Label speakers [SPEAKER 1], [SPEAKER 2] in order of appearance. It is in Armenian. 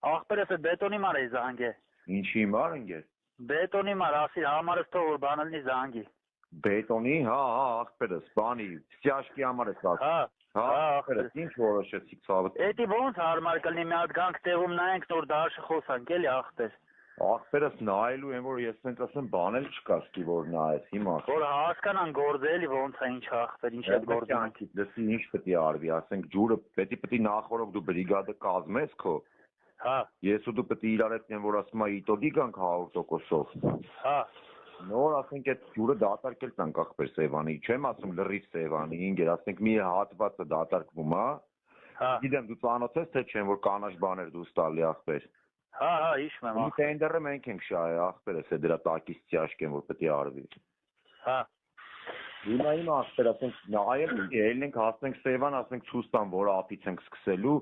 [SPEAKER 1] Ախպերս է բետոնի մար է զանգե։
[SPEAKER 2] Ինչի մար ընկեր։
[SPEAKER 1] Բետոնի մար ասի համարս թող որ բանը լինի զանգի։
[SPEAKER 2] Բետոնի, հա, ախպերս, բանի, ստяжки համար ես ասում։
[SPEAKER 1] Հա,
[SPEAKER 2] ախպերս, ինչ որոշեցիք ցավը։
[SPEAKER 1] Էդի ոնց հարմար կլինի մի հատ գանք տեղում նայենք նոր դաշը խոսանք էլի ախպեր։
[SPEAKER 2] Ախպերս նայելու են որ ես ասենք ասեմ բան էլ չկա ստի որ նայես հիմա։
[SPEAKER 1] Որ հասկանան գործը էլի ոնց է ինչ ախպեր, ինչ է գործը։
[SPEAKER 2] Լսի ինչ պետք է արվի, ասենք ջուրը պետք է նախորդ դու բրիգադը կազմես քո։
[SPEAKER 1] Հա։
[SPEAKER 2] Ես ու դու պետք է իրար հետ որ ասում եմ իտոգի գանք 100%-ով։
[SPEAKER 1] Հա։
[SPEAKER 2] Նոր ասենք այդ ջուրը դատարկել տանք ախպեր Սևանի, չեմ ասում լրիվ Սևանի, ինգեր ասենք մի հատվածը դատարկվում, հա։ Գիտեմ դու ծանոթ ես թե չեմ որ կանաչ բաներ դու ստալի ախպեր։
[SPEAKER 1] Հա, հիշում եմ։
[SPEAKER 2] Մի տենդերը մենք ենք շահել ախպերս է դրա տակից ստяжки են որ պետք է արվի։
[SPEAKER 1] Հա։
[SPEAKER 2] Հիմա ախպեր ասենք նայել ելնենք հասնենք Սևան, ասենք ցույց տան որ ափից ենք սկսելու